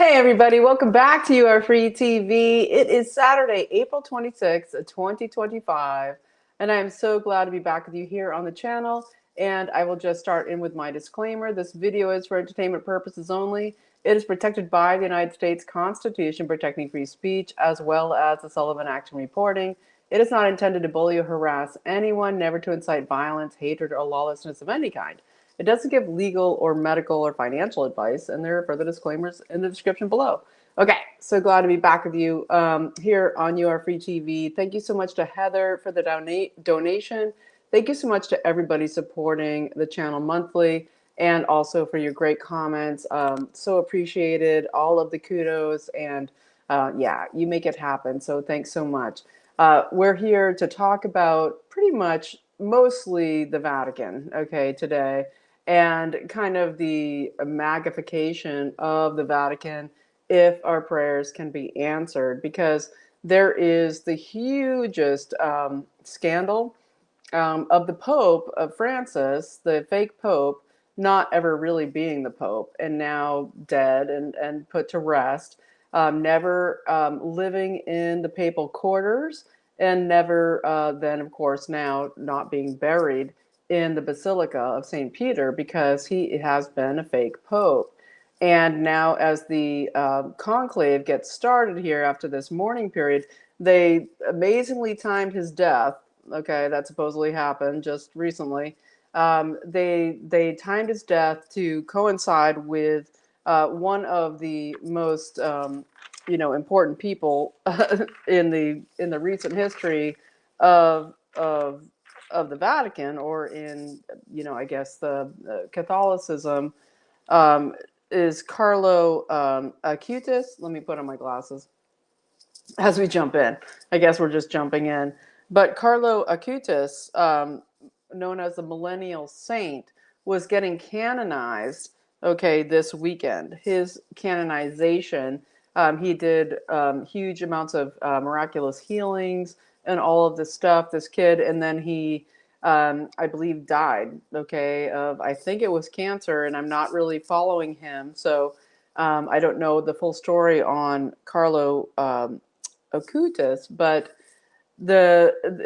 Hey everybody, welcome back to UR Free TV. It is Saturday, April 26th, 2025, and I am so glad to be back with you here on the channel. And I will just start in with my disclaimer. This video is for entertainment purposes only. It is protected by the United States Constitution protecting free speech, as well as the Sullivan Act and reporting. It is not intended to bully or harass anyone, never to incite violence, hatred, or lawlessness of any kind. It doesn't give legal or medical or financial advice, and there are further disclaimers in the description below. Okay, so glad to be back with you here on UR Free TV. Thank you so much to Heather for the donation. Thank you so much to everybody supporting the channel monthly and also for your great comments. So appreciated, all of the kudos, and yeah, you make it happen. So thanks so much. We're here to talk about pretty much mostly the Vatican, okay, today, and kind of the magnification of the Vatican if our prayers can be answered, because there is the hugest scandal of the Pope, of Francis, the fake Pope, not ever really being the Pope and now dead and put to rest, never living in the papal quarters, and never then, of course, now not being buried in the Basilica of St. Peter because he has been a fake Pope. And now, as the conclave gets started here after this mourning period, they amazingly timed his death. Okay, that supposedly happened just recently. They timed his death to coincide with one of the most important people in the recent history of of of the Vatican, or in I guess the Catholicism, um, is Carlo Acutis. Let me put on my glasses as we jump in. I guess we're just jumping in. But Carlo Acutis, known as the Millennial Saint, was getting canonized, okay, this weekend. His canonization, he did huge amounts of miraculous healings and all of this stuff, this kid, and then he, I believe, died, okay, of, I think it was cancer, and I'm not really following him, so I don't know the full story on Carlo Acutis, but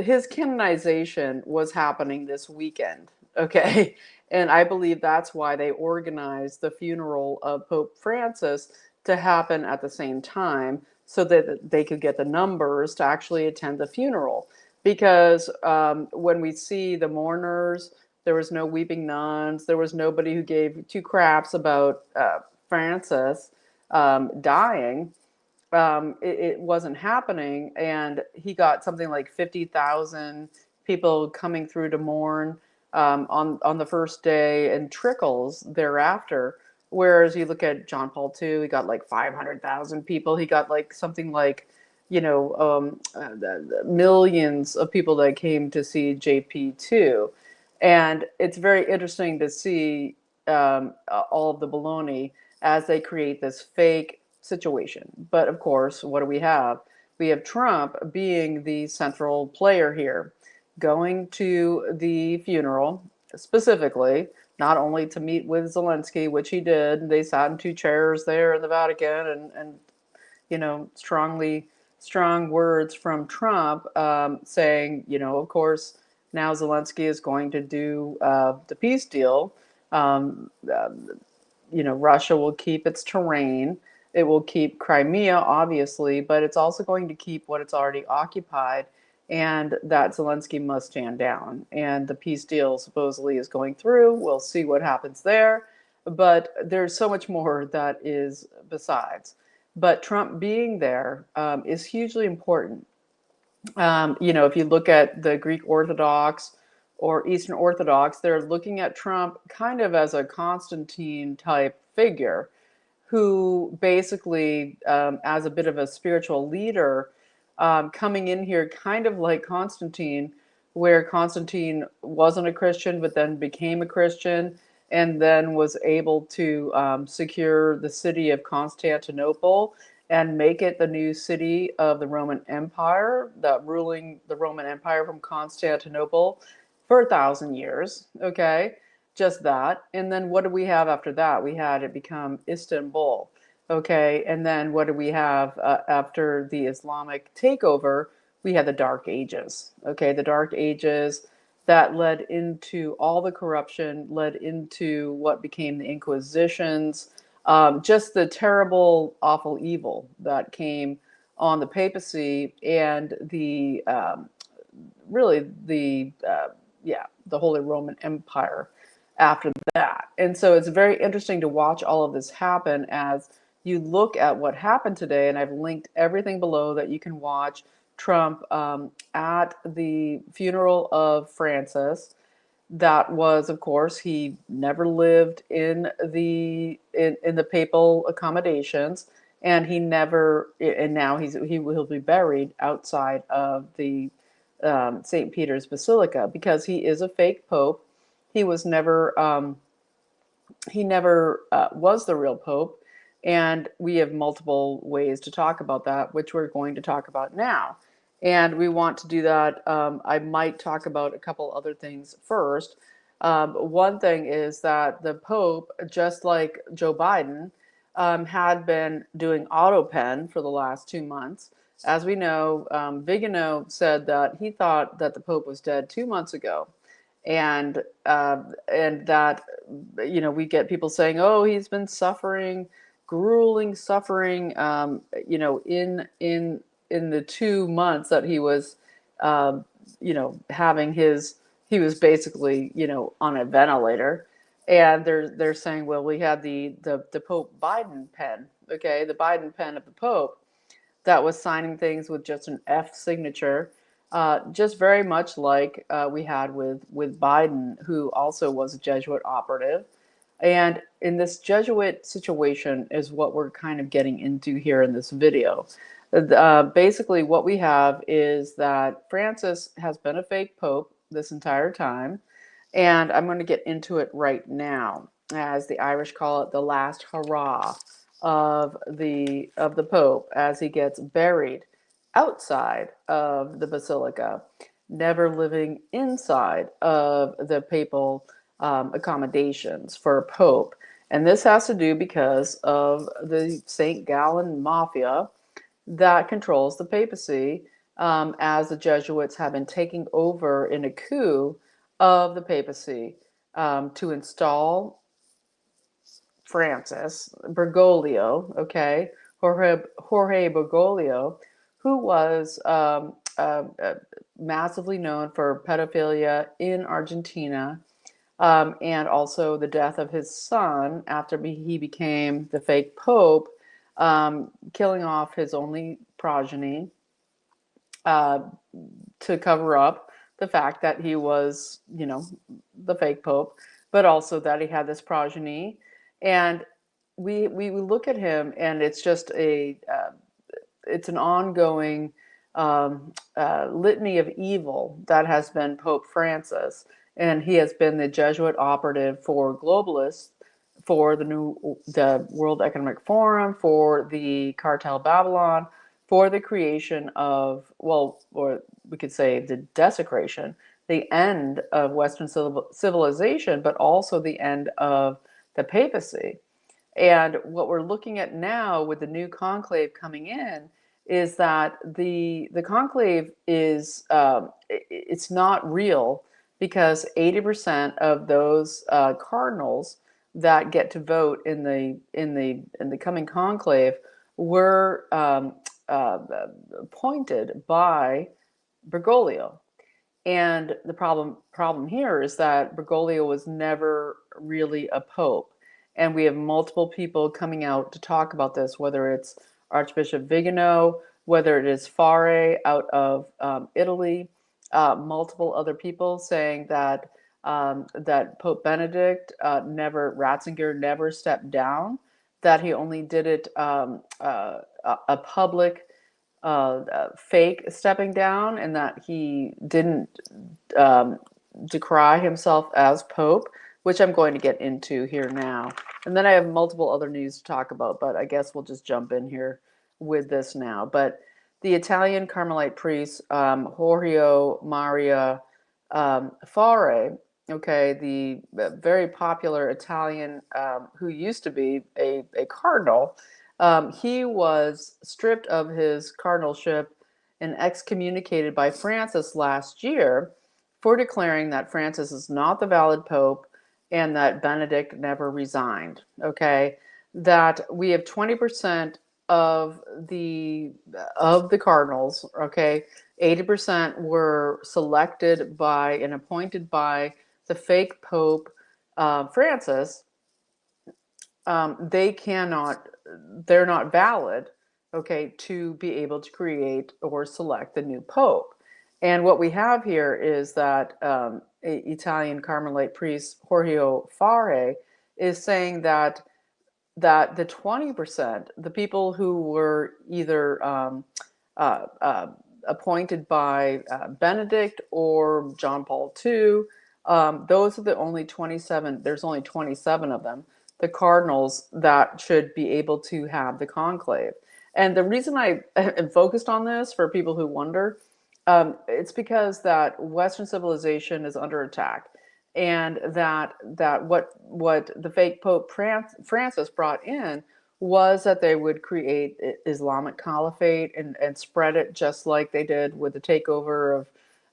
his canonization was happening this weekend, okay? And I believe that's why they organized the funeral of Pope Francis to happen at the same time, so that they could get the numbers to actually attend the funeral. Because when we see the mourners, there was no weeping nuns, there was nobody who gave two craps about Francis dying. It wasn't happening, and he got something like 50,000 people coming through to mourn on the first day, and trickles thereafter. Whereas you look at John Paul II, he got like 500,000 people. He got like something like, millions of people that came to see JP2. And it's very interesting to see all of the baloney as they create this fake situation. But of course, what do we have? We have Trump being the central player here, going to the funeral specifically, not only to meet with Zelensky, which he did. They sat in two chairs there in the Vatican, and strong words from Trump, saying, of course, now Zelensky is going to do the peace deal. Russia will keep its terrain. It will keep Crimea, obviously, but it's also going to keep what it's already occupied, and that Zelensky must stand down. And the peace deal supposedly is going through. We'll see what happens there. But there's so much more that is besides. But Trump being there is hugely important. If you look at the Greek Orthodox or Eastern Orthodox, they're looking at Trump kind of as a Constantine type figure, who basically, as a bit of a spiritual leader, coming in here kind of like Constantine, where Constantine wasn't a Christian, but then became a Christian, and then was able to secure the city of Constantinople and make it the new city of the Roman Empire, ruling the Roman Empire from Constantinople for 1,000 years, okay? Just that. And then what do we have after that? We had it become Istanbul. Okay, and then what do we have after the Islamic takeover? We had the Dark Ages. Okay, the Dark Ages that led into all the corruption, led into what became the Inquisitions, just the terrible, awful evil that came on the papacy and the really the Holy Roman Empire after that. And so it's very interesting to watch all of this happen as you look at what happened today. And I've linked everything below that you can watch Trump at the funeral of Francis. That was, of course, he never lived in the papal accommodations, and he never, and now he will be buried outside of the St. Peter's Basilica because he is a fake pope. He was never was the real pope, and we have multiple ways to talk about that, which we're going to talk about now. And we want to do that. I might talk about a couple other things first. One thing is that the Pope, just like Joe Biden, had been doing auto pen for the last 2 months. As we know, Vigano said that he thought that the Pope was dead 2 months ago, and that we get people saying, "Oh, he's been suffering, grueling suffering," in the 2 months that he was, having his, he was basically, on a ventilator. And they're saying, well, we had the Pope Biden pen, okay, the Biden pen of the Pope that was signing things with just an F signature, just very much like we had with Biden, who also was a Jesuit operative. And in this Jesuit situation is what we're kind of getting into here in this video. Basically, what we have is that Francis has been a fake pope this entire time, and I'm going to get into it right now, as the Irish call it, the last hurrah of the Pope as he gets buried outside of the basilica, never living inside of the papal accommodations for a pope. And this has to do because of the St. Gallen mafia that controls the papacy, as the Jesuits have been taking over in a coup of the papacy, to install Francis Bergoglio, okay, Jorge Bergoglio, who was massively known for pedophilia in Argentina, and also the death of his son after he became the fake pope, killing off his only progeny, uh, to cover up the fact that he was, the fake pope, but also that he had this progeny. And we look at him, and it's just it's an ongoing litany of evil that has been Pope Francis, and he has been the Jesuit operative for globalists, for the World Economic Forum, for the Cartel Babylon, for the creation of, well, or we could say the desecration, the end of Western civilization, but also the end of the papacy. And what we're looking at now with the new conclave coming in is that the conclave is, it's not real, because 80% of those cardinals that get to vote in the coming conclave were appointed by Bergoglio. And the problem here is that Bergoglio was never really a pope. And we have multiple people coming out to talk about this, whether it's Archbishop Vigano, whether it is Giufrre out of Italy, multiple other people saying that that Pope Benedict Ratzinger never stepped down, that he only did it a public fake stepping down, and that he didn't decry himself as Pope, which I'm going to get into here now. And then I have multiple other news to talk about, but I guess we'll just jump in here with this now. But the Italian Carmelite priest, Jorge Maria Fare, okay, the very popular Italian, who used to be a cardinal, He was stripped of his cardinalship and excommunicated by Francis last year for declaring that Francis is not the valid pope and that Benedict never resigned. Okay, that we have 20% of the cardinals. Okay, 80% were selected by and appointed by the fake pope Francis. They're not valid, okay, to be able to create or select the new pope. And what we have here is that Italian Carmelite priest Jorge Fare is saying that the 20%, the people who were either uh, uh, appointed by Benedict or John Paul II, those are the only 27, there's only 27 of them, the cardinals that should be able to have the conclave. And the reason I am focused on this for people who wonder, it's because that Western civilization is under attack, and that what the fake Pope Francis brought in was that they would create Islamic caliphate and spread it just like they did with the takeover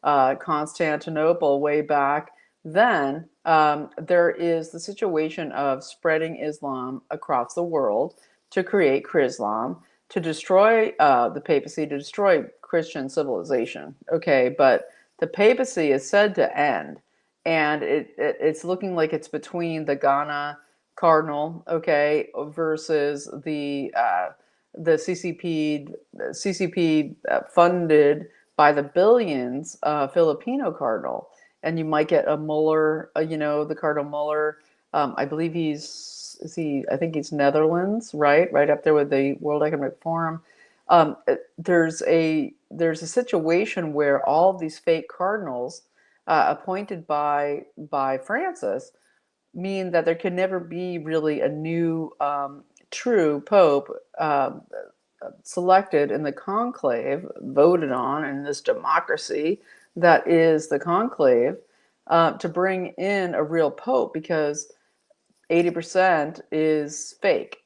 of Constantinople way back then. There is the situation of spreading Islam across the world to create Chrislam, to destroy the papacy, to destroy Christian civilization. Okay, but the papacy is said to end, and it's looking like it's between the Ghana Cardinal, okay, versus the CCP funded by the billions Filipino Cardinal. And you might get a Muller, the Cardinal Muller. I believe I think he's Netherlands, right up there with the World Economic Forum. There's a situation where all of these fake cardinals appointed by Francis mean that there can never be really a new true pope selected in the conclave, voted on in this democracy that is the conclave, to bring in a real pope, because 80% is fake,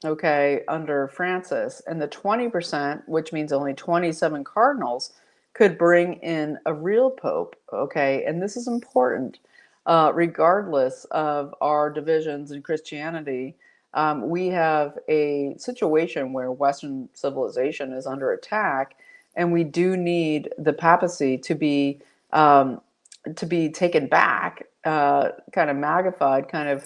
okay, under Francis. And the 20%, which means only 27 cardinals, could bring in a real pope, okay? And this is important. Regardless of our divisions in Christianity, we have a situation where Western civilization is under attack, and we do need the papacy to be taken back, kind of magnified, kind of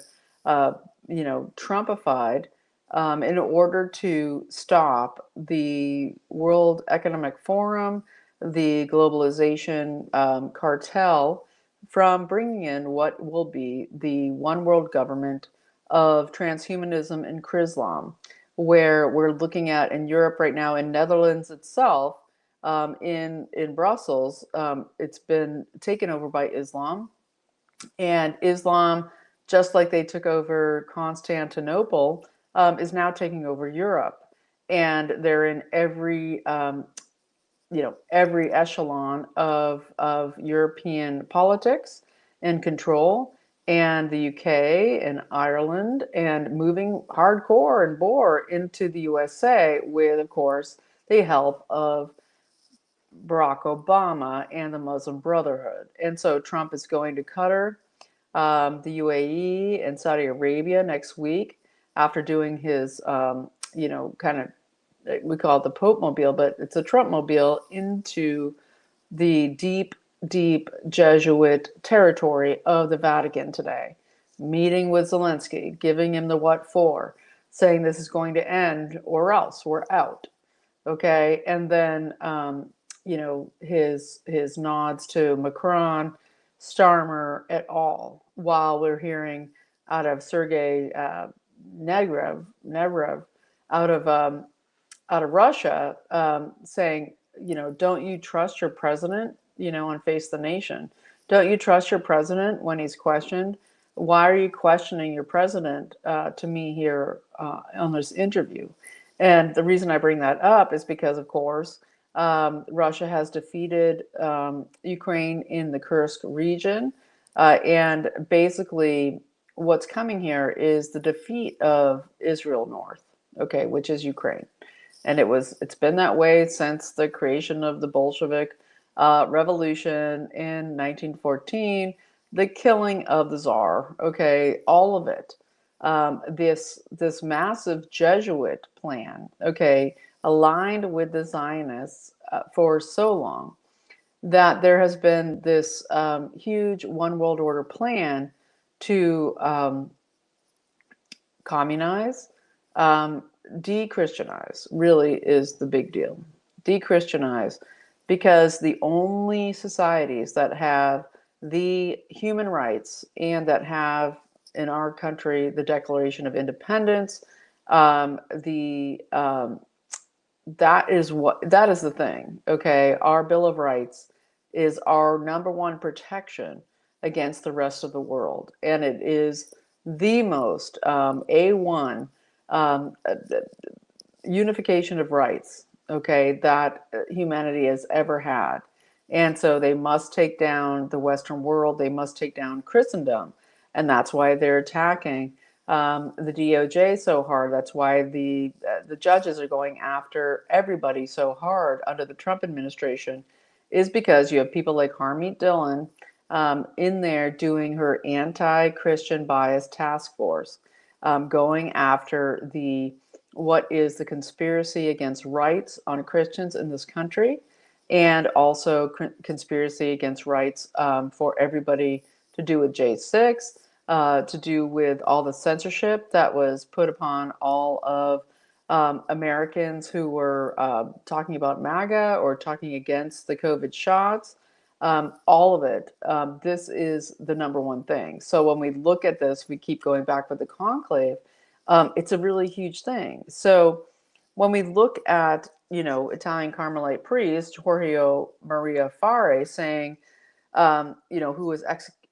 Trumpified, in order to stop the World Economic Forum, the globalization cartel, from bringing in what will be the one world government of transhumanism and Chrislam, where we're looking at in Europe right now, in Netherlands itself, in Brussels, it's been taken over by Islam. And Islam, just like they took over Constantinople, is now taking over Europe. And they're in every echelon of European politics and control, and the UK and Ireland, and moving hardcore and bore into the USA with, of course, the help of Barack Obama and the Muslim Brotherhood. And so Trump is going to Qatar, the UAE, and Saudi Arabia next week, after doing his, kind of, we call it the Pope Mobile, but it's a Trump Mobile into the deep, deep Jesuit territory of the Vatican today, meeting with Zelensky, giving him the what for, saying this is going to end or else we're out. Okay, and then his nods to Macron, Starmer et al. While we're hearing out of Sergei Nevrev out of Russia, saying, don't you trust your president, on Face the Nation? Don't you trust your president when he's questioned? Why are you questioning your president to me here on this interview? And the reason I bring that up is because, of course, Russia has defeated Ukraine in the Kursk region. And basically, what's coming here is the defeat of Israel North. okay, which is Ukraine. And it's been that way since the creation of the Bolshevik revolution in 1914, the killing of the Tsar, okay, all of it. This massive Jesuit plan, okay, aligned with the Zionists for so long that there has been this huge one world order plan to communize, de-Christianize really is the big deal. De-Christianize, because the only societies that have the human rights and that have in our country the Declaration of Independence, the that is the thing. Okay, our Bill of Rights is our number one protection against the rest of the world, and it is the most A1 um, uh, unification of rights, okay, that humanity has ever had. And so they must take down the Western world, they must take down Christendom. And that's why they're attacking the DOJ so hard. That's why the judges are going after everybody so hard under the Trump administration, is because you have people like Harmeet Dillon in there doing her anti-Christian bias task force, going after what is the conspiracy against rights on Christians in this country, and also conspiracy against rights for everybody to do with J6, to do with all the censorship that was put upon all of Americans who were talking about MAGA or talking against the COVID shots. All of it. This is the number one thing. So when we look at this, we keep going back with the conclave. It's a really huge thing. So when we look at, Italian Carmelite priest Giorgio Maria Fare saying, who was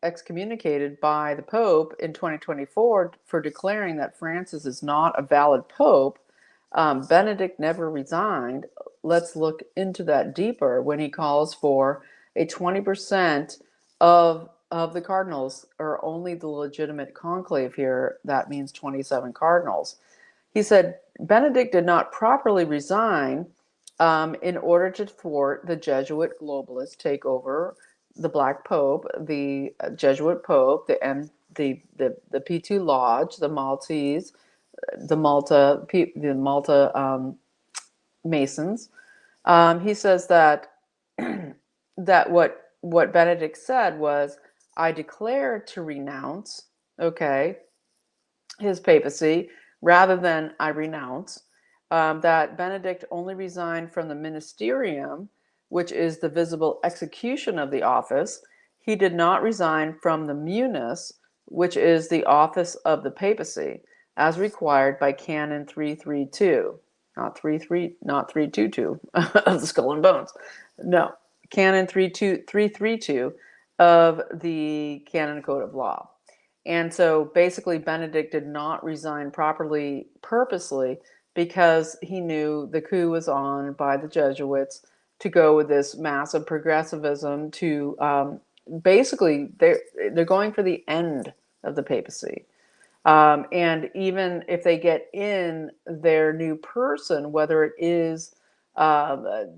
excommunicated by the Pope in 2024 for declaring that Francis is not a valid Pope. Benedict never resigned. Let's look into that deeper when he calls for a 20% of the cardinals are only the legitimate conclave here. That means 27 cardinals. He said Benedict did not properly resign in order to thwart the Jesuit globalist takeover, the Black Pope, the Jesuit Pope, the P2 Lodge, the Maltese, the Malta Masons. He says that that what Benedict said was, I declare to renounce, okay, his papacy rather than I renounce. That Benedict only resigned from the ministerium, which is the visible execution of the office. He did not resign from the munus, which is the office of the papacy, as required by Canon 332, not 322 of the Skull and Bones. No, Canon 332 of the Canon Code of Law. And so basically Benedict did not resign properly, purposely, because he knew the coup was on by the Jesuits to go with this massive progressivism to basically they're going for the end of the papacy. And even if they get in their new person, whether it is Tagle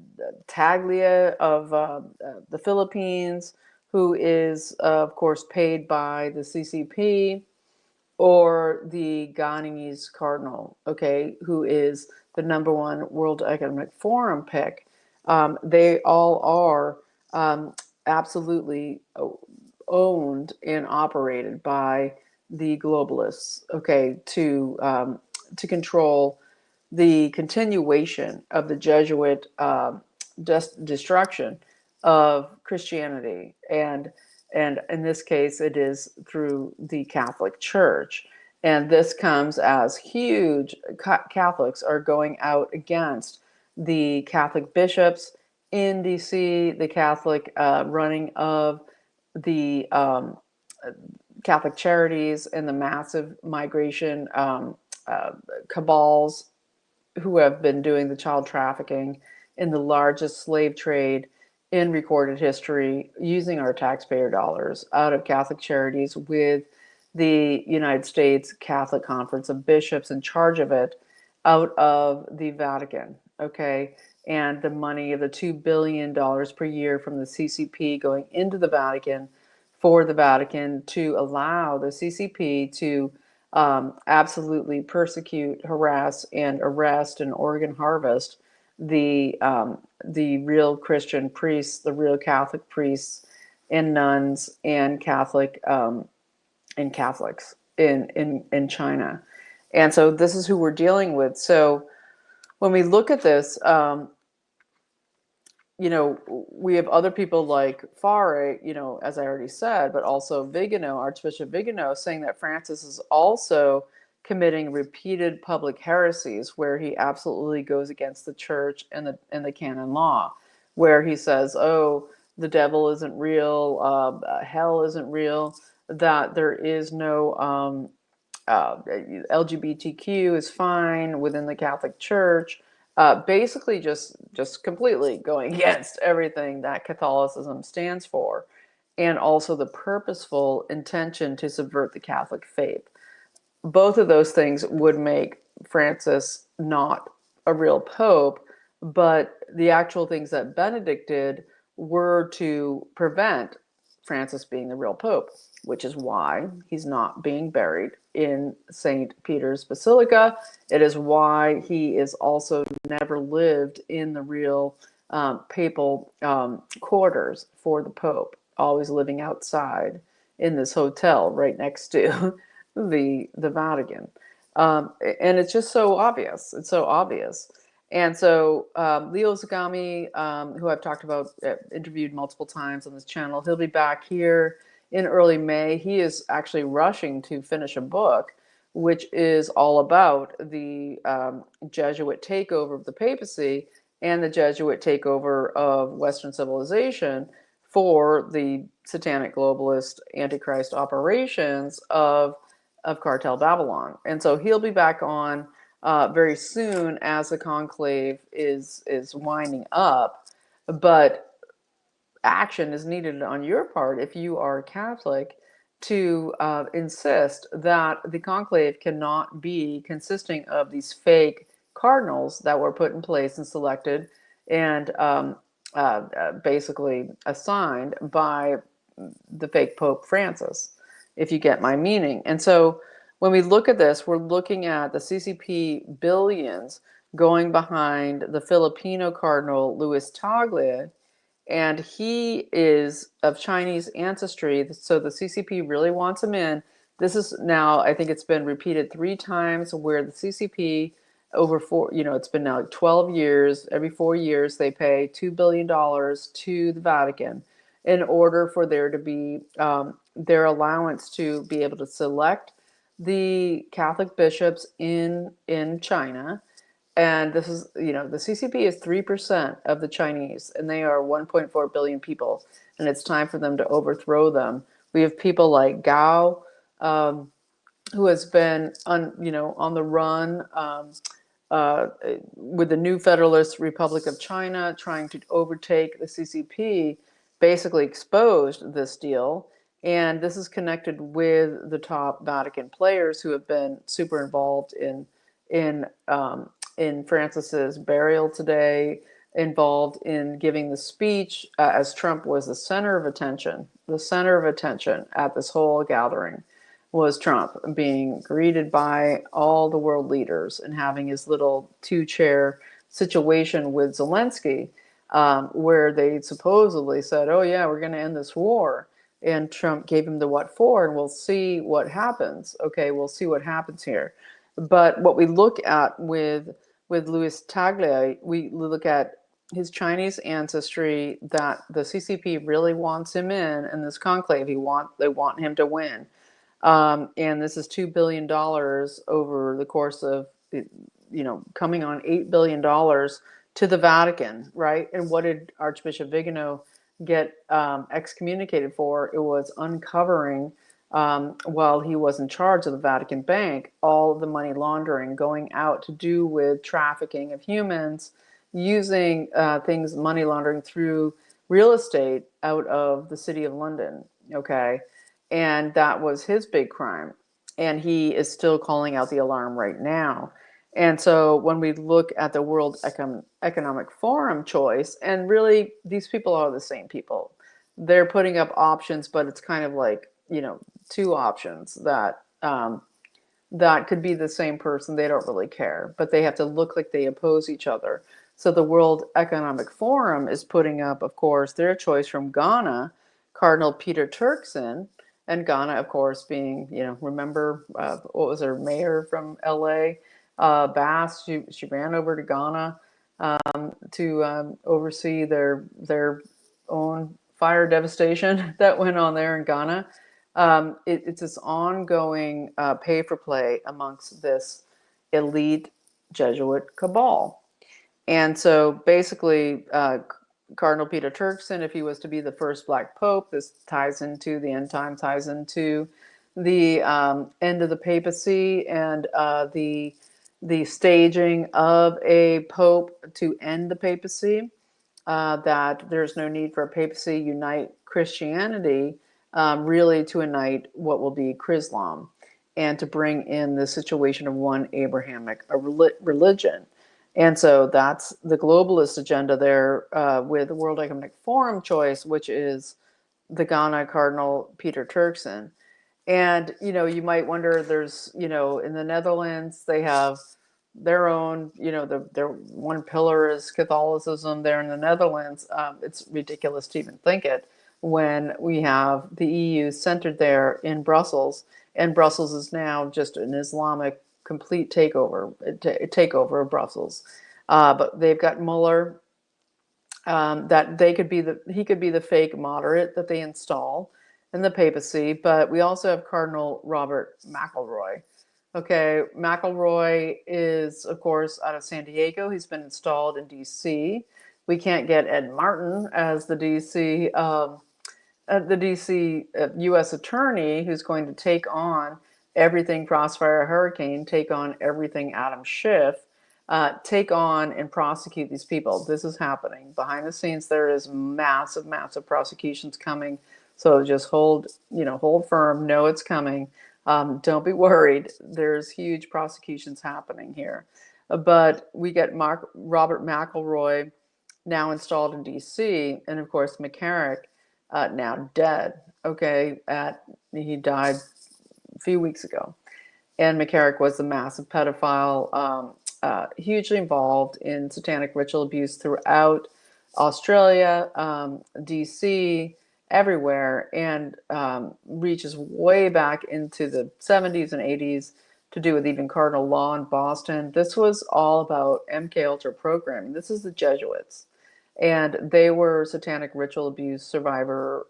of the Philippines, who is, of course, paid by the CCP, or the Ghanese cardinal, okay, who is the number one World Economic Forum pick. They all are absolutely owned and operated by the globalists, okay, to control the continuation of the Jesuit destruction of Christianity, and in this case it is through the Catholic Church. And this comes as huge Catholics are going out against the Catholic bishops in DC, the Catholic running of the Catholic charities, and the massive migration cabals who have been doing the child trafficking in the largest slave trade in recorded history, using our taxpayer dollars out of Catholic charities, with the United States Catholic Conference of Bishops in charge of it. out of the Vatican, okay? And the money of the $2 billion per year from the CCP going into the Vatican for the Vatican to allow the CCP to absolutely persecute, harass, and arrest and organ harvest the real Christian priests, the real Catholic priests and nuns and Catholics in China. And so this is who we're dealing with. So when we look at this, we have other people like Giufrre, as I already said, but also Vigano, Archbishop Vigano, saying that Francis is also committing repeated public heresies where he absolutely goes against the church and the canon law, where he says, oh, the devil isn't real, hell isn't real, that there is no LGBTQ is fine within the Catholic Church. Basically, just completely going against everything that Catholicism stands for, and also the purposeful intention to subvert the Catholic faith. Both of those things would make Francis not a real pope, but the actual things that Benedict did were to prevent Francis being the real pope, which is why he's not being buried in St. Peter's Basilica. It is why he is also never lived in the real papal quarters for the Pope, always living outside in this hotel right next to the Vatican. And it's just so obvious. It's so obvious. And so Leo Zagami, who I've talked about, interviewed multiple times on this channel, he'll be back here in early May. He is actually rushing to finish a book, which is all about the Jesuit takeover of the papacy and the Jesuit takeover of Western civilization for the satanic globalist antichrist operations of Cartel Babylon. And so he'll be back on very soon as the conclave is winding up. But action is needed on your part if you are Catholic to insist that the conclave cannot be consisting of these fake cardinals that were put in place and selected and basically assigned by the fake Pope Francis, if you get my meaning. And so when we look at this, we're looking at the CCP billions going behind the Filipino Cardinal Luis Tagle, and he is of Chinese ancestry, so the CCP really wants him in. This is now, I think it's been repeated 3 times where the CCP over it's been now 12 years, every 4 years they pay $2 billion to the Vatican in order for there to be their allowance to be able to select the Catholic bishops in China. And this is, the CCP is 3% of the Chinese, and they are 1.4 billion people, and it's time for them to overthrow them. We have people like Gao, who has been on the run with the New Federalist Republic of China, trying to overtake the CCP, basically exposed this deal. And this is connected with the top Vatican players who have been super involved in Francis's burial today, involved in giving the speech as Trump was the center of attention. The center of attention at this whole gathering was Trump being greeted by all the world leaders and having his little 2-chair situation with Zelensky, where they supposedly said, oh yeah, we're going to end this war. And Trump gave him the what for, and we'll see what happens. Okay, we'll see what happens here. But what we look at with Luis Tagle, we look at his Chinese ancestry, that the CCP really wants him in this conclave. They want him to win. And this is $2 billion over the course of, coming on $8 billion to the Vatican, right? And what did Archbishop Vigano get excommunicated for? It was uncovering, while he was in charge of the Vatican Bank, all of the money laundering going out to do with trafficking of humans, using money laundering through real estate out of the city of London, okay? And that was his big crime. And he is still calling out the alarm right now. And so when we look at the World Economic Forum choice, and really these people are the same people. They're putting up options, but it's kind of like, two options that could be the same person. They don't really care, but they have to look like they oppose each other. So the World Economic Forum is putting up, of course, their choice from Ghana, Cardinal Peter Turkson, and Ghana, of course, being, remember what was her mayor from LA, Bass. She ran over to Ghana to oversee their own fire devastation that went on there in Ghana. It's this ongoing pay for play amongst this elite Jesuit cabal. And so basically, Cardinal Peter Turkson, if he was to be the first Black Pope, this ties into the end time, ties into the end of the papacy and the staging of a pope to end the papacy. That there's no need for a papacy, unite Christianity, really to unite what will be Chrislam, and to bring in the situation of one Abrahamic religion. And so that's the globalist agenda there with the World Economic Forum choice, which is the Ghana Cardinal Peter Turkson. And, you might wonder, there's, in the Netherlands, they have their own, their one pillar is Catholicism there in the Netherlands. It's ridiculous to even think it when we have the EU centered there in Brussels, and Brussels is now just an Islamic complete takeover of Brussels. But they've got Mueller, that he could be the fake moderate that they install in the papacy. But we also have Cardinal Robert McElroy. Okay, McElroy is, of course, out of San Diego. He's been installed in D.C. We can't get Ed Martin as the D.C. U.S. attorney, who's going to take on everything Crossfire Hurricane, take on everything Adam Schiff, take on and prosecute these people. This is happening behind the scenes. There is massive, massive prosecutions coming. So just hold firm. Know it's coming. Don't be worried. There's huge prosecutions happening here. But we get Robert McElroy now installed in D.C. and of course McCarrick now dead. Okay, he died a few weeks ago. And McCarrick was a massive pedophile, hugely involved in satanic ritual abuse throughout Australia, DC, everywhere, and reaches way back into the 70s and 80s to do with even Cardinal Law in Boston. This was all about MK Ultra programming. This is the Jesuits. And they were satanic ritual abuse survivor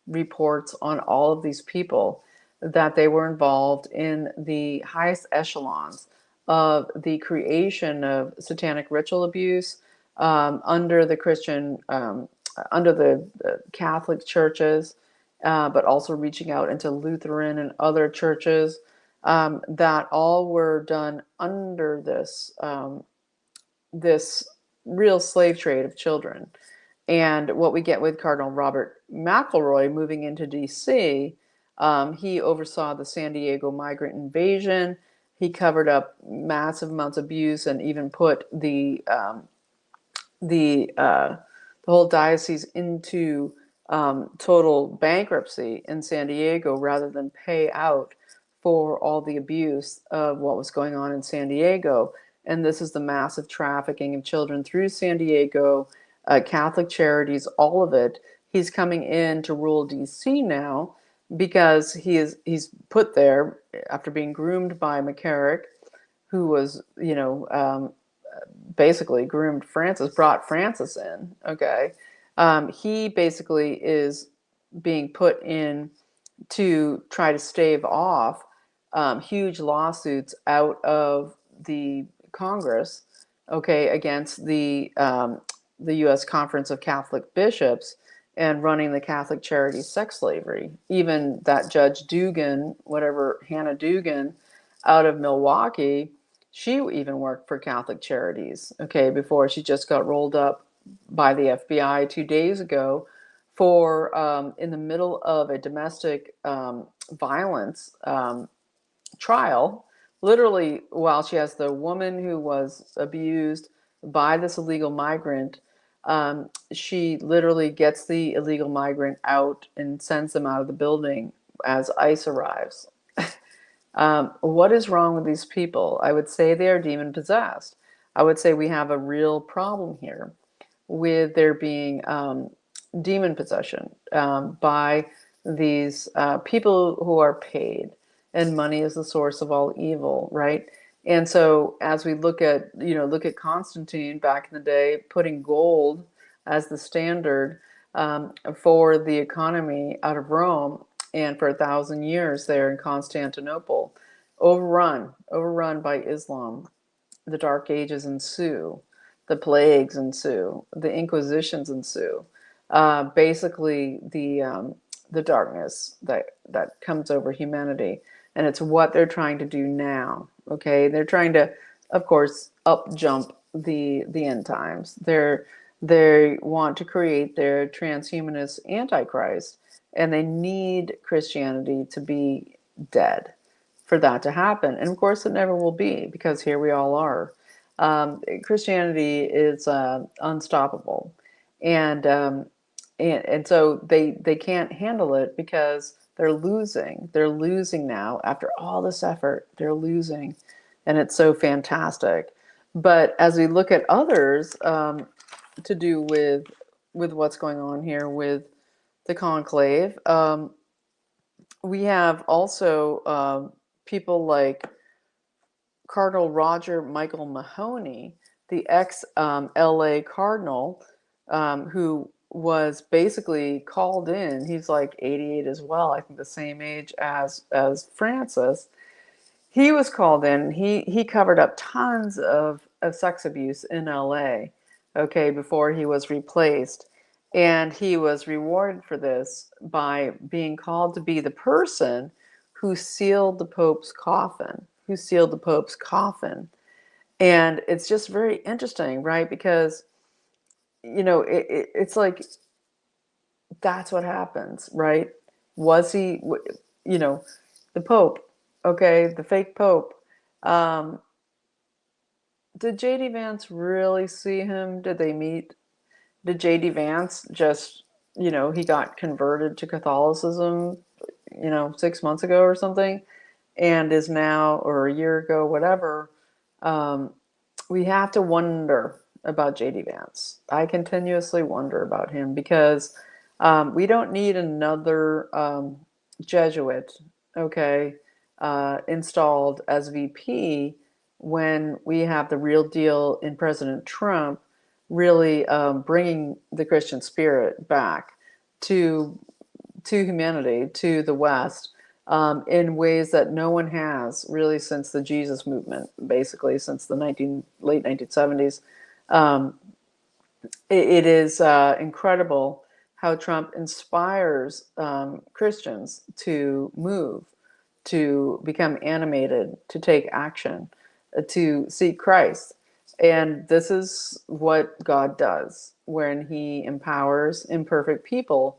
reports on all of these people, that they were involved in the highest echelons of the creation of satanic ritual abuse under the Christian, under the Catholic churches, but also reaching out into Lutheran and other churches, that all were done under this real slave trade of children. And what we get with Cardinal Robert McElroy moving into D.C., he oversaw the San Diego migrant invasion. He covered up massive amounts of abuse and even put the whole diocese into total bankruptcy in San Diego, rather than pay out for all the abuse of what was going on in San Diego. And this is the massive trafficking of children through San Diego, Catholic Charities, all of it. He's coming in to rule DC now because he's put there after being groomed by McCarrick, who was, basically groomed Francis, brought Francis in. Okay. He basically is being put in to try to stave off huge lawsuits out of the Congress, okay, against the U.S. Conference of Catholic Bishops and running the Catholic Charities sex slavery. Even that Judge Dugan, Hannah Dugan, out of Milwaukee, she even worked for Catholic Charities, okay, before she just got rolled up by the FBI 2 days ago for in the middle of a domestic violence trial literally, while she has the woman who was abused by this illegal migrant, she literally gets the illegal migrant out and sends them out of the building as ICE arrives. What is wrong with these people? I would say they are demon possessed. I would say we have a real problem here with there being demon possession by these people who are paid, and money is the source of all evil, right? And so, as we look at Constantine back in the day, putting gold as the standard for the economy out of Rome, and for 1,000 years there in Constantinople, overrun by Islam. The Dark Ages ensue, the plagues ensue, the Inquisitions ensue. Basically, the darkness that comes over humanity, and it's what they're trying to do now. Okay, they're trying to, of course, up jump the end times. They want to create their transhumanist antichrist, and they need Christianity to be dead for that to happen. And of course, it never will be, because here we all are. Christianity is unstoppable, and so they can't handle it because they're losing. They're losing now after all this effort. They're losing, and it's so fantastic. But as we look at others, to do with what's going on here with the conclave, we have also people like Cardinal Roger Michael Mahoney, the ex-LA Cardinal, who was basically called in. He's like 88 as well, I think the same age as Francis. He was called in. He covered up tons of sex abuse in LA, okay, before he was replaced. And he was rewarded for this by being called to be the person who sealed the Pope's coffin, And it's just very interesting, right? Because, it's like, that's what happens, right? Was he, the Pope, okay, the fake Pope. Did J.D. Vance really see him? Did they meet? Did J.D. Vance just, he got converted to Catholicism, 6 months ago or something, and is now, or a year ago, whatever. We have to wonder about J.D. Vance. I continuously wonder about him, because we don't need another Jesuit, okay, installed as VP, when we have the real deal in President Trump, really bringing the Christian spirit back to humanity, to the West, in ways that no one has really since the Jesus movement, basically since the late 1970s. It is incredible how Trump inspires Christians to move, to become animated, to take action, to seek Christ. And this is what God does when he empowers imperfect people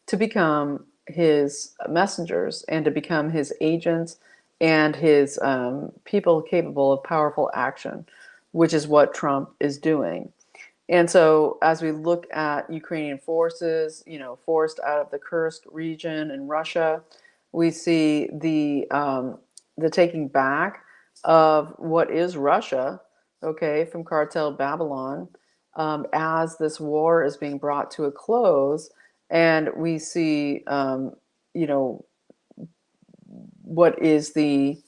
to become his messengers, and to become his agents, and his people capable of powerful action, which is what Trump is doing. And so, as we look at Ukrainian forces, forced out of the Kursk region in Russia, we see the taking back of what is Russia, okay, from Cartel Babylon, as this war is being brought to a close, and we see, what is the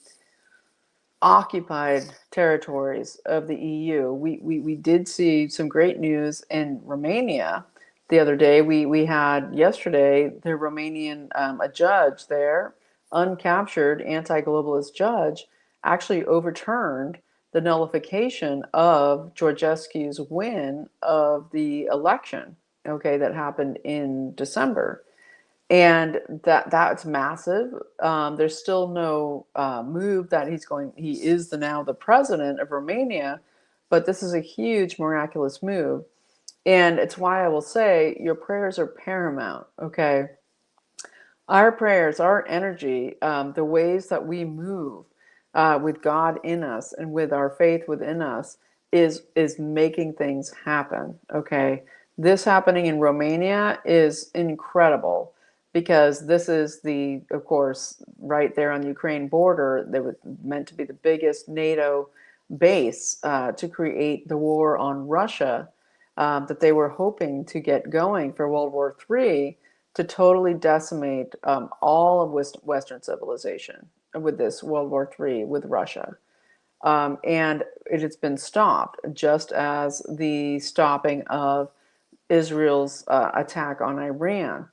occupied territories of the EU. We did see some great news in Romania the other day. We had yesterday the Romanian, a judge there, uncaptured anti-globalist judge, actually overturned the nullification of Georgescu's win of the election, okay, that happened in December. And that's massive. There's still no move that he is now the president of Romania, but this is a huge miraculous move. And it's why I will say your prayers are paramount, okay? Our prayers, our energy, the ways that we move, with God in us and with our faith within us is making things happen. Okay, this happening in Romania is incredible because this is of course, right there on the Ukraine border. They were meant to be the biggest NATO base to create the war on Russia that they were hoping to get going for World War III to totally decimate all of Western civilization with this World War III with Russia. And it has been stopped, just as the stopping of Israel's attack on Iran.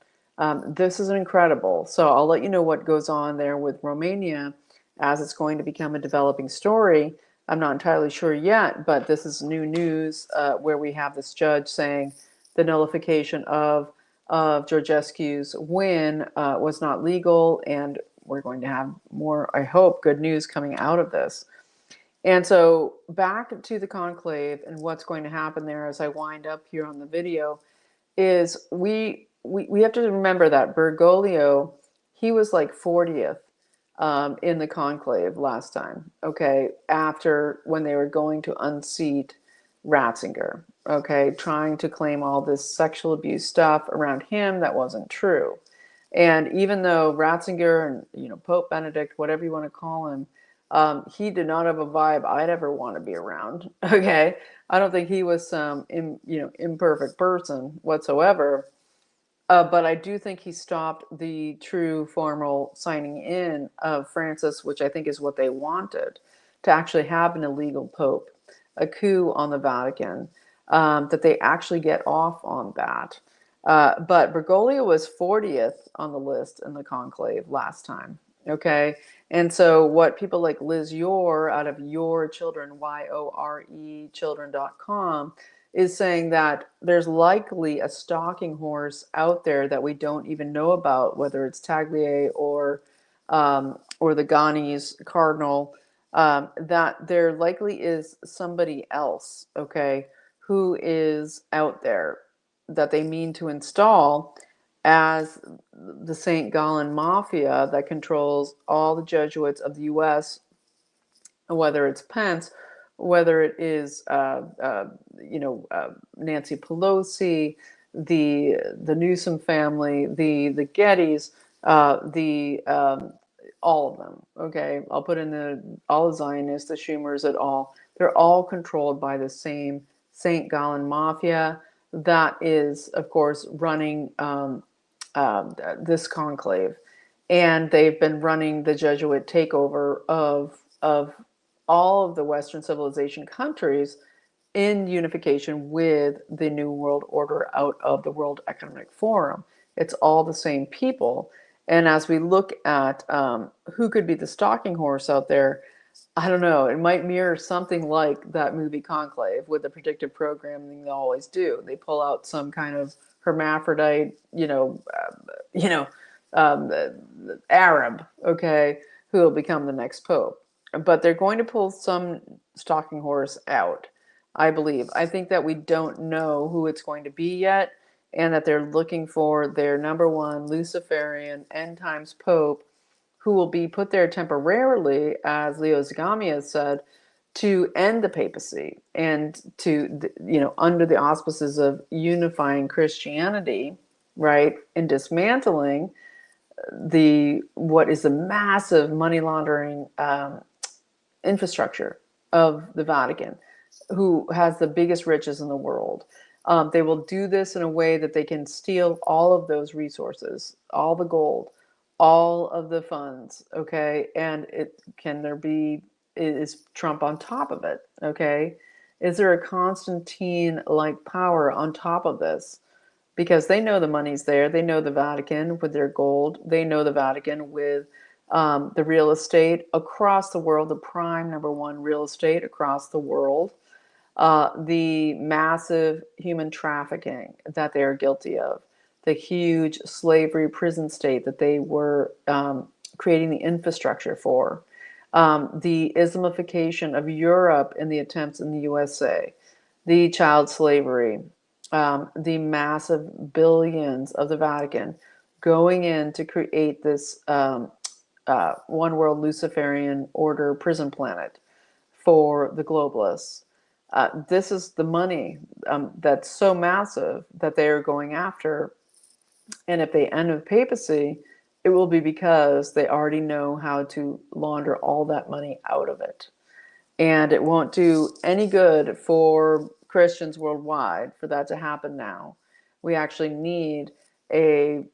This is incredible. So I'll let you know what goes on there with Romania as it's going to become a developing story. I'm not entirely sure yet, but this is new news where we have this judge saying the nullification of Georgescu's win was not legal, and we're going to have more, I hope, good news coming out of this. And so back to the conclave and what's going to happen there as I wind up here on the video is we have to remember that Beroglio, he was like 40th in the conclave last time, okay, after when they were going to unseat Ratzinger, okay, trying to claim all this sexual abuse stuff around him that wasn't true. And even though Ratzinger and Pope Benedict, whatever you want to call him, he did not have a vibe I'd ever want to be around. Okay, I don't think he was some imperfect person whatsoever. But I do think he stopped the true formal signing in of Francis, which I think is what they wanted, to actually have an illegal pope, a coup on the Vatican, that they actually get off on that. But Beroglio was 40th on the list in the conclave last time. Okay. And so what people like Liz Yore out of Your Children, YORE children.com, is saying that there's likely a stalking horse out there that we don't even know about, whether it's Tagle or the Ghanese cardinal, that there likely is somebody else, okay, who is out there that they mean to install as the St. Gallen Mafia that controls all the Jesuits of the U.S., whether it's Pence, whether it is Nancy Pelosi, the Newsom family, the Gettys, all of them. Okay, I'll put in all the Zionists, the Schumers, et al. They're all controlled by the same St. Gallen Mafia that is, of course, running this conclave, and they've been running the Jesuit takeover of all of the Western civilization countries in unification with the New World Order out of the World Economic Forum. It's all the same people. And as we look at who could be the stalking horse out there, I don't know, it might mirror something like that movie Conclave with the predictive programming they always do. They pull out some kind of hermaphrodite, Arab, okay, who will become the next pope. But they're going to pull some stalking horse out, I believe. I think that we don't know who it's going to be yet, and that they're looking for their number one Luciferian end times pope, who will be put there temporarily, as Leo Zagami has said, to end the papacy and to, under the auspices of unifying Christianity, right, and dismantling what is the massive money laundering infrastructure of the Vatican, who has the biggest riches in the world. They will do this in a way that they can steal all of those resources, all the gold, all of the funds, okay? And is Trump on top of it, okay? Is there a Constantine-like power on top of this? Because they know the money's there. They know the Vatican with their gold. They know the Vatican with the real estate across the world, the prime number one real estate across the world, the massive human trafficking that they are guilty of, the huge slavery prison state that they were creating the infrastructure for, the Islamification of Europe in the attempts in the USA, the child slavery, the massive billions of the Vatican going in to create this one world Luciferian order prison planet for the globalists. This is the money that's so massive that they are going after. And if they end with papacy, it will be because they already know how to launder all that money out of it. And it won't do any good for Christians worldwide for that to happen now. We actually need a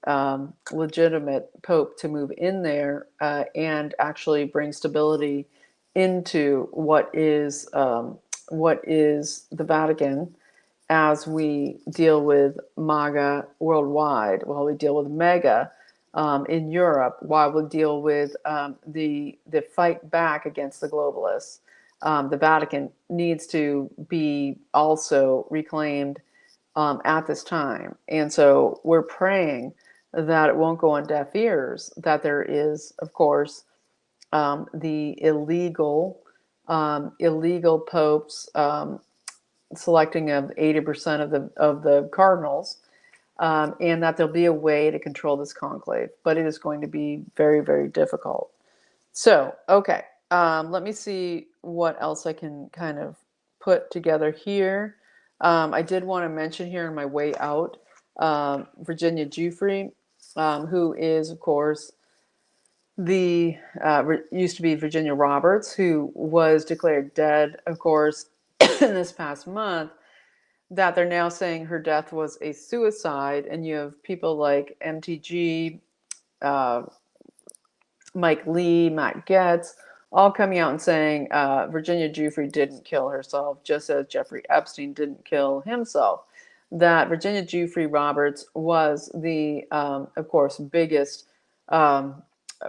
legitimate pope to move in there and actually bring stability into what is the Vatican as we deal with MAGA worldwide, while we deal with MEGA in Europe, while we deal with the fight back against the globalists. The Vatican needs to be also reclaimed at this time. And so we're praying that it won't go on deaf ears, that there is, of course, the illegal popes selecting of 80% of the cardinals, and that there'll be a way to control this conclave, but it is going to be very, very difficult. So, okay, let me see what else I can kind of put together here. I did want to mention here on my way out, Virginia Giufrre, who is, of course, the used to be Virginia Roberts, who was declared dead, of course, in this past month, that they're now saying her death was a suicide. And you have people like MTG, Mike Lee, Matt Getz, all coming out and saying Virginia Giufrre didn't kill herself, just as Jeffrey Epstein didn't kill himself. That Virginia Giufrre Roberts was the, of course, biggest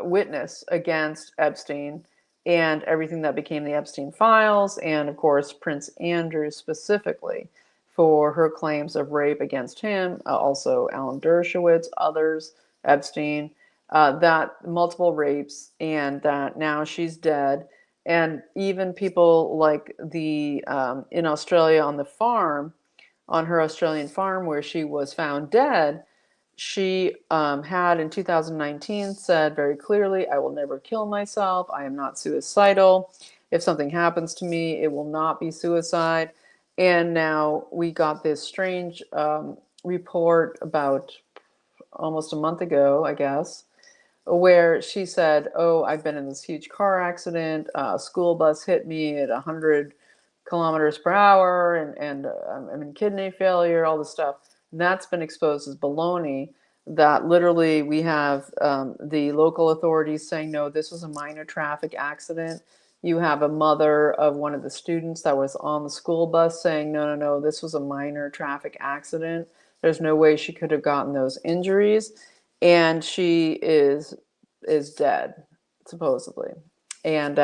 witness against Epstein and everything that became the Epstein files, and of course Prince Andrew specifically for her claims of rape against him, also Alan Dershowitz, others, Epstein, that multiple rapes, and that now she's dead. And even people like the in Australia on the farm, on her Australian farm where she was found dead, she had in 2019 said very clearly, I will never kill myself. I am not suicidal. If something happens to me, it will not be suicide. And now we got this strange report about almost a month ago, I guess, where she said, oh, I've been in this huge car accident. A school bus hit me at 100 kilometers per hour, and I'm in kidney failure, all this stuff. And that's been exposed as baloney, that literally we have the local authorities saying, no, this was a minor traffic accident. You have a mother of one of the students that was on the school bus saying, no, no, no, this was a minor traffic accident. There's no way she could have gotten those injuries. And she is dead, supposedly. And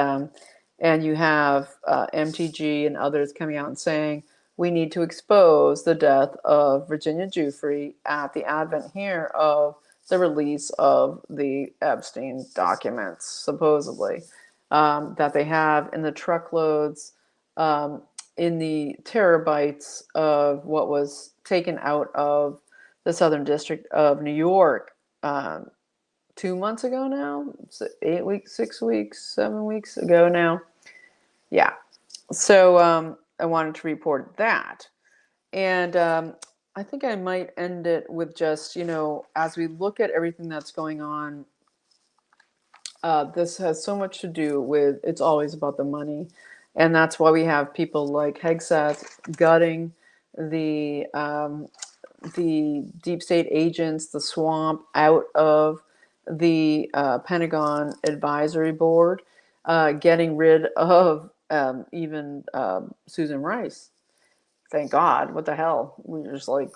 you have MTG and others coming out and saying, we need to expose the death of Virginia Giufrre at the advent here of the release of the Epstein documents, supposedly, that they have in the truckloads, in the terabytes of what was taken out of the Southern District of New York 2 months ago now, 8 weeks, 6 weeks, 7 weeks ago now. Yeah. So I wanted to report that. And I think I might end it with just, as we look at everything that's going on, this has so much to do with, it's always about the money. And that's why we have people like Hegseth gutting the deep state agents, the swamp out of the Pentagon Advisory Board, getting rid of even Susan Rice. Thank God. What the hell? We're just like,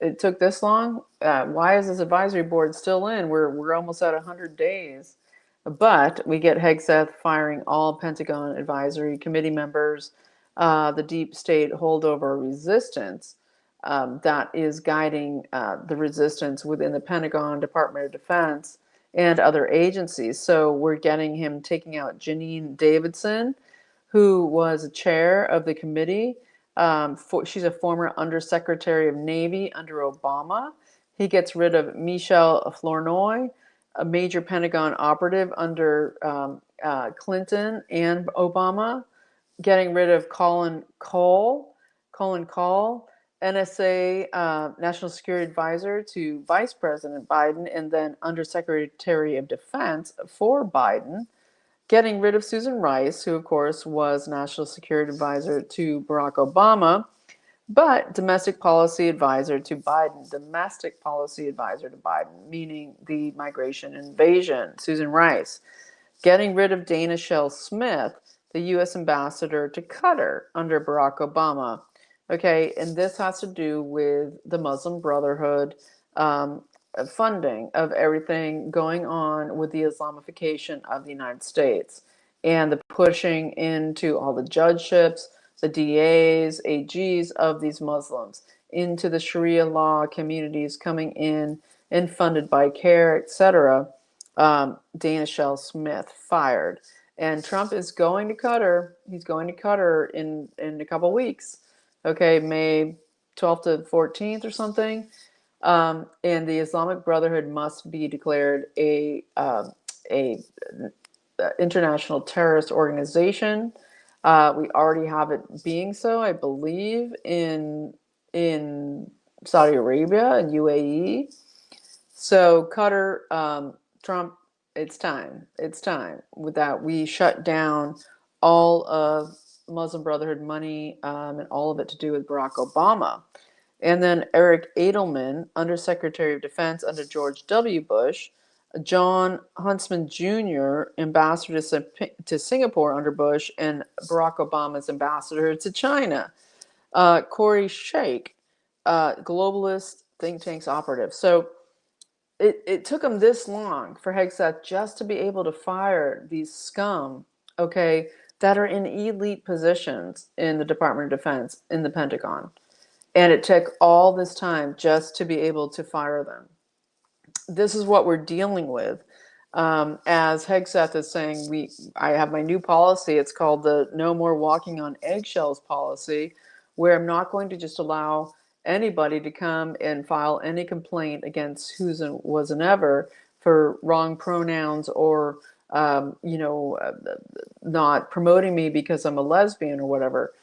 it took this long? Why is this advisory board still in? We're almost at 100 days. But we get Hegseth firing all Pentagon Advisory Committee members, the deep state holdover resistance that is guiding the resistance within the Pentagon, Department of Defense, and other agencies. So we're getting him taking out Janine Davidson, who was a chair of the committee. She's a former Undersecretary of Navy under Obama. He gets rid of Michel Flournoy, a major Pentagon operative under Clinton and Obama, getting rid of Colin Cole, NSA National Security Advisor to Vice President Biden, and then Undersecretary of Defense for Biden, getting rid of Susan Rice, who, of course, was National Security Advisor to Barack Obama, but domestic policy advisor to Biden, meaning the migration invasion, Susan Rice. Getting rid of Dana Shell Smith, the U.S. ambassador to Qatar under Barack Obama. Okay, and this has to do with the Muslim Brotherhood funding of everything going on with the Islamification of the United States and the pushing into all the judgeships, the DAs, AGs of these Muslims into the Sharia law communities coming in and funded by CARE, etc. Dana Shell Smith fired. And Trump is going to Qatar. He's going to Qatar in a couple weeks. Okay, May 12th to 14th or something. And the Islamic Brotherhood must be declared a international terrorist organization. We already have it being so, I believe, in Saudi Arabia and UAE. So Qatar, Trump, it's time. It's time that we shut down all of Muslim Brotherhood money and all of it to do with Barack Obama. And then Eric Edelman, Undersecretary of Defense under George W. Bush, John Huntsman Jr., ambassador to Singapore under Bush, and Barack Obama's ambassador to China. Corey Sheikh, globalist think tanks operative. So it took him this long for Hegseth just to be able to fire these scum, okay, that are in elite positions in the Department of Defense, in the Pentagon. And it took all this time just to be able to fire them. This is what we're dealing with. As Hegseth is saying, I have my new policy. It's called the No More Walking on Eggshells policy, where I'm not going to just allow anybody to come and file any complaint against who's and was and ever for wrong pronouns or, not promoting me because I'm a lesbian or whatever.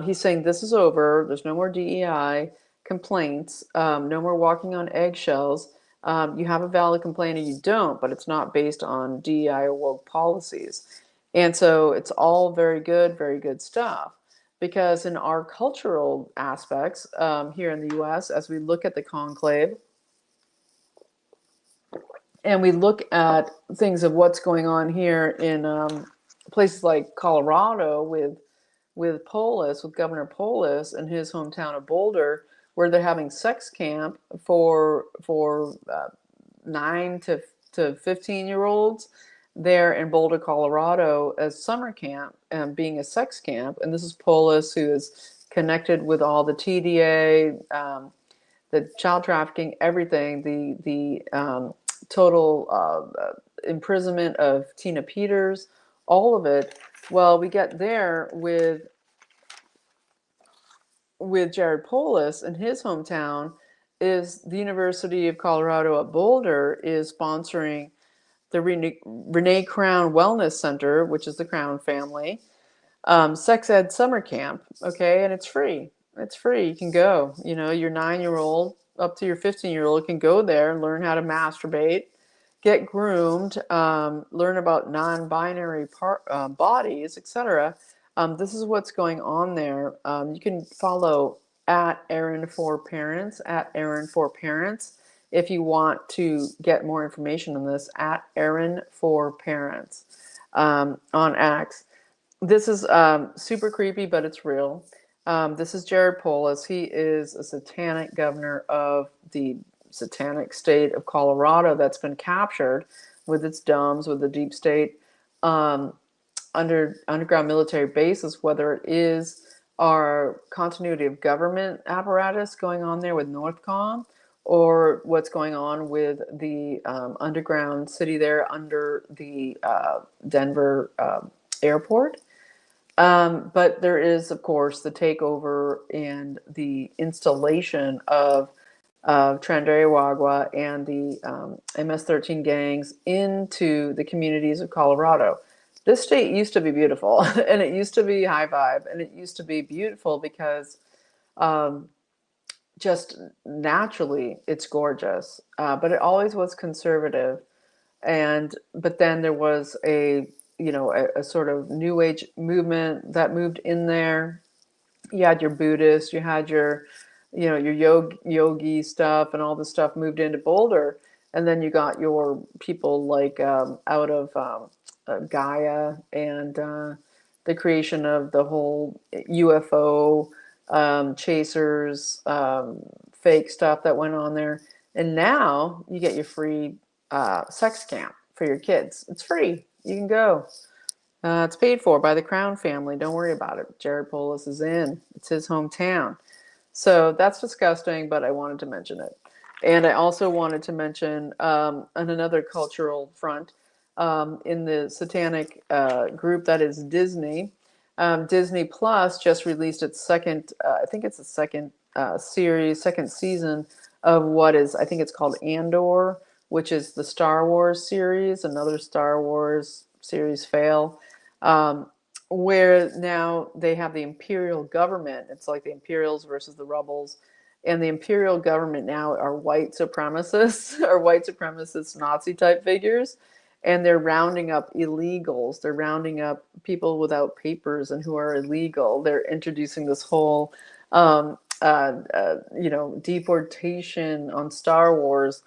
He's saying this is over. There's no more DEI complaints. No more walking on eggshells. You have a valid complaint or you don't, but it's not based on DEI or woke policies. And so it's all very good stuff. Because in our cultural aspects here in the U.S., as we look at the Conclave and we look at things of what's going on here in places like Colorado with Governor Polis in his hometown of Boulder, where they're having sex camp for 9 to 15-year-olds there in Boulder, Colorado, as summer camp and being a sex camp. And this is Polis, who is connected with all the TDA, the child trafficking, everything, the total imprisonment of Tina Peters, all of it. Well, we get there with Jared Polis in his hometown is the University of Colorado at Boulder is sponsoring the Renee Crown Wellness Center, which is the Crown family, sex ed summer camp. Okay, and it's free. It's free. You can go. Your 9-year-old up to your 15-year-old can go there and learn how to masturbate, get groomed, learn about non-binary bodies, etc. This is what's going on there. You can follow at Erin4Parents, if you want to get more information on this, at Erin4Parents on X. This is super creepy, but it's real. This is Jared Polis. He is a satanic governor of the satanic state of Colorado that's been captured with its domes, with the deep state underground military bases, whether it is our continuity of government apparatus going on there with Northcom, or what's going on with the underground city there under the Denver airport. But there is, of course, the takeover and the installation of of Wagwa and the MS-13 gangs into the communities of Colorado. This state used to be beautiful, and it used to be high vibe, and it used to be beautiful because um, just naturally it's gorgeous, but it always was conservative. And but then there was a sort of new age movement that moved in there. You had your Buddhist, you had your yogi stuff, and all the stuff moved into Boulder. And then you got your people like out of Gaia and the creation of the whole UFO chasers, fake stuff that went on there. And now you get your free sex camp for your kids. It's free. You can go. It's paid for by the Crown family. Don't worry about it. Jared Polis is in. It's his hometown. So that's disgusting, but I wanted to mention it. And I also wanted to mention on another cultural front, in the satanic group that is Disney. Disney Plus just released its second, I think it's the second series, second season of what is, I think it's called Andor, which is the Star Wars series, another Star Wars series fail. Where now they have the imperial government. It's like the Imperials versus the rebels. And the imperial government now are white supremacists, or white supremacist Nazi type figures. And they're rounding up illegals. They're rounding up people without papers and who are illegal. They're introducing this whole, deportation on Star Wars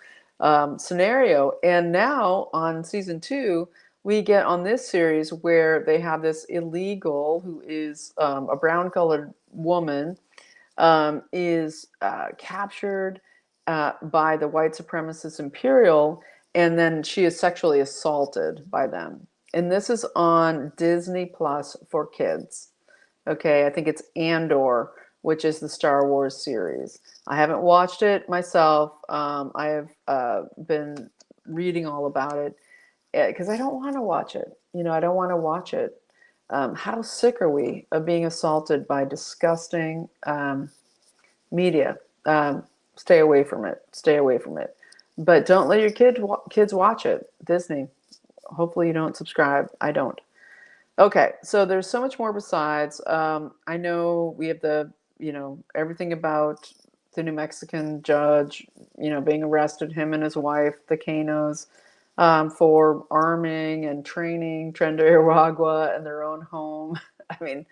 scenario. And now on season 2, we get on this series where they have this illegal who is a brown colored woman, is captured by the white supremacist imperial, and then she is sexually assaulted by them. And this is on Disney Plus for kids. Okay, I think it's Andor, which is the Star Wars series. I haven't watched it myself. I have been reading all about it because I don't want to watch it. I don't want to watch it. How sick are we of being assaulted by disgusting media? Stay away from it. Stay away from it. But don't let your kids watch it. Disney. Hopefully you don't subscribe. I don't. Okay, so there's so much more besides. I know we have everything about the New Mexican judge, being arrested, him and his wife, the Canos, for arming and training Aragua in their own home. I mean,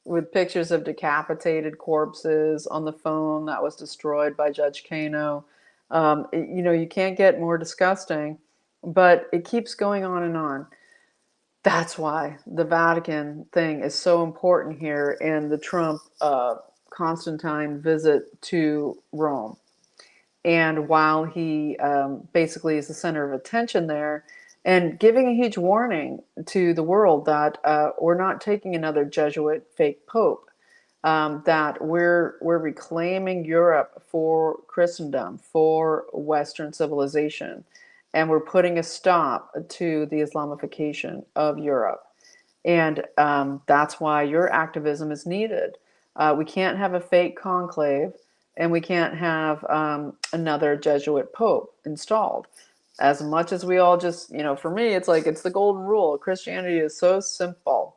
with pictures of decapitated corpses on the phone that was destroyed by Judge Cano. You can't get more disgusting, but it keeps going on and on. That's why the Vatican thing is so important here, and the Trump Constantine visit to Rome. And while he basically is the center of attention there, and giving a huge warning to the world that we're not taking another Jesuit fake pope, that we're reclaiming Europe for Christendom, for Western civilization, and we're putting a stop to the Islamification of Europe. And that's why your activism is needed. We can't have a fake conclave, and we can't have another Jesuit pope installed. As much as we all just, for me, it's like it's the golden rule. Christianity is so simple.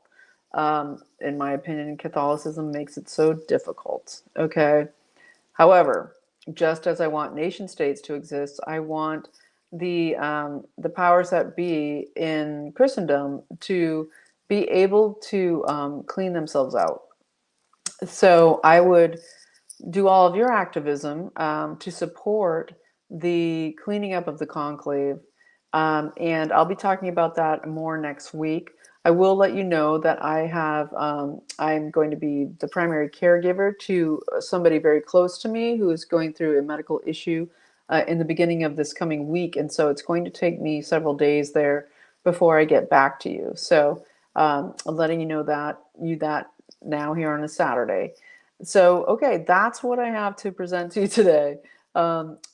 In my opinion, Catholicism makes it so difficult. Okay. However, just as I want nation states to exist, I want the powers that be in Christendom to be able to clean themselves out. So I would do all of your activism to support the cleaning up of the conclave. And I'll be talking about that more next week. I will let you know that I'm going to be the primary caregiver to somebody very close to me who is going through a medical issue in the beginning of this coming week. And so it's going to take me several days there before I get back to you. So I'm letting you know that now here on a Saturday. So, okay, that's what I have to present to you today.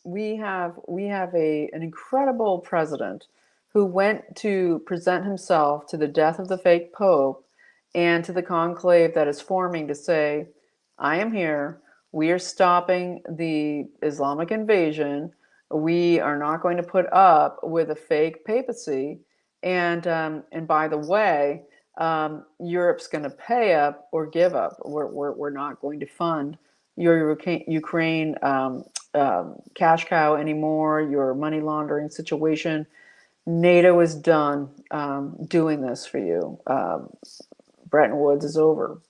We have an incredible president who went to present himself to the death of the fake pope and to the conclave that is forming to say, I am here. We are stopping the Islamic invasion. We are not going to put up with a fake papacy. And by the way, Europe's going to pay up or give up. We're not going to fund your Ukraine cash cow anymore, your money laundering situation. NATO is done doing this for you. Bretton Woods is over.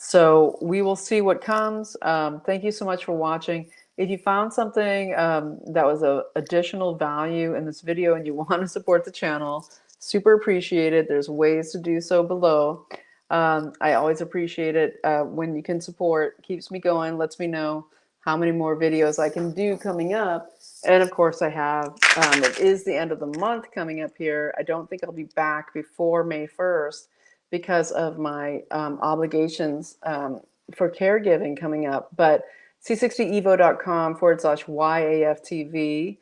So we will see what comes. Thank you so much for watching. If you found something that was of additional value in this video and you want to support the channel, super appreciate it. There's ways to do so below. I always appreciate it when you can support. Keeps me going, lets me know how many more videos I can do coming up. And of course I have, it is the end of the month coming up here. I don't think I'll be back before May 1st because of my obligations for caregiving coming up. But c60evo.com/YAFTV.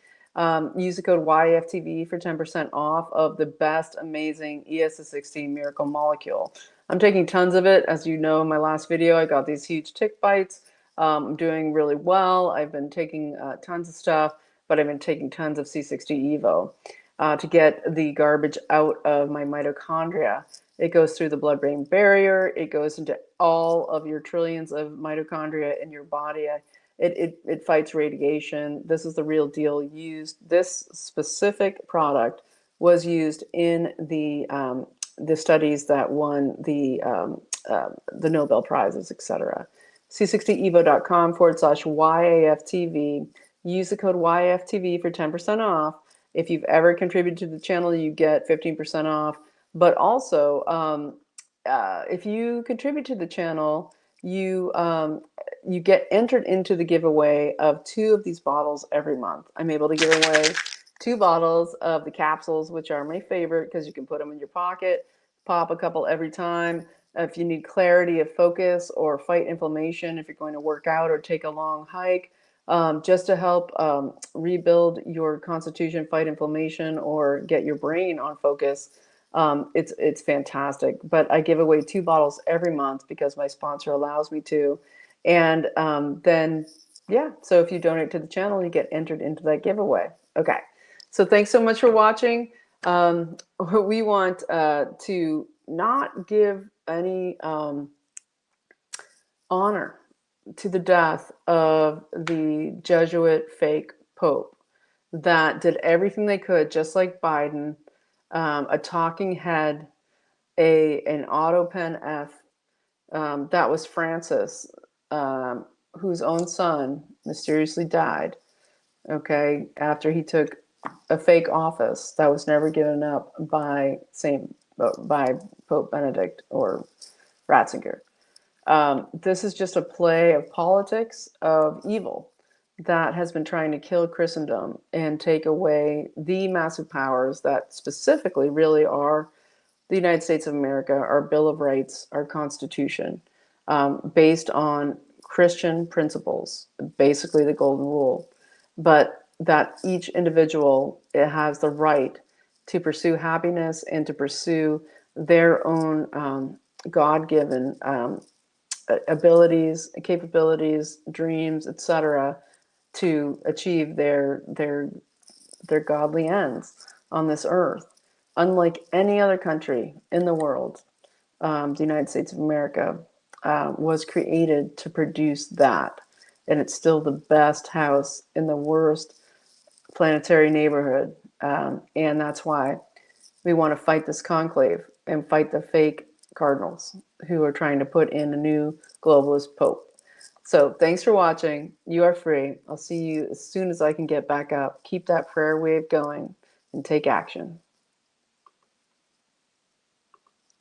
Use the code YAFTV for 10% off of the best amazing ES16 miracle molecule. I'm taking tons of it. As you know, in my last video, I got these huge tick bites. I'm doing really well. I've been taking tons of stuff, but I've been taking tons of C60 Evo to get the garbage out of my mitochondria. It goes through the blood-brain barrier. It goes into all of your trillions of mitochondria in your body. It fights radiation. This is the real deal used. This specific product was used in the studies that won the Nobel Prizes, etc. c60evo.com/YAFTV. Use the code YAFTV for 10% off. If you've ever contributed to the channel, you get 15% off. But also, if you contribute to the channel, you get entered into the giveaway of 2 of these bottles every month. I'm able to give away 2 bottles of the capsules, which are my favorite because you can put them in your pocket, pop a couple every time. If you need clarity of focus or fight inflammation, if you're going to work out or take a long hike, just to help rebuild your constitution, fight inflammation, or get your brain on focus. It's fantastic. But I give away 2 bottles every month because my sponsor allows me to. And then, yeah, so if you donate to the channel, you get entered into that giveaway. Okay, so thanks so much for watching. We want to not give any honor to the death of the Jesuit fake Pope that did everything they could, just like Biden, a talking head, an auto pen F. That was Francis, whose own son mysteriously died, okay, after he took a fake office that was never given up by Pope Benedict or Ratzinger. This is just a play of politics, of evil that has been trying to kill Christendom and take away the massive powers that specifically really are the United States of America, our Bill of Rights, our Constitution, based on Christian principles, basically the Golden Rule, but that each individual has the right to pursue happiness and to pursue their own God-given abilities, capabilities, dreams, etc., to achieve their godly ends on this earth. Unlike any other country in the world, the United States of America was created to produce that. And it's still the best house in the worst planetary neighborhood. And that's why we want to fight this conclave and fight the fake cardinals who are trying to put in a new globalist pope. So thanks for watching. You are free. I'll see you as soon as I can get back up. Keep that prayer wave going and take action.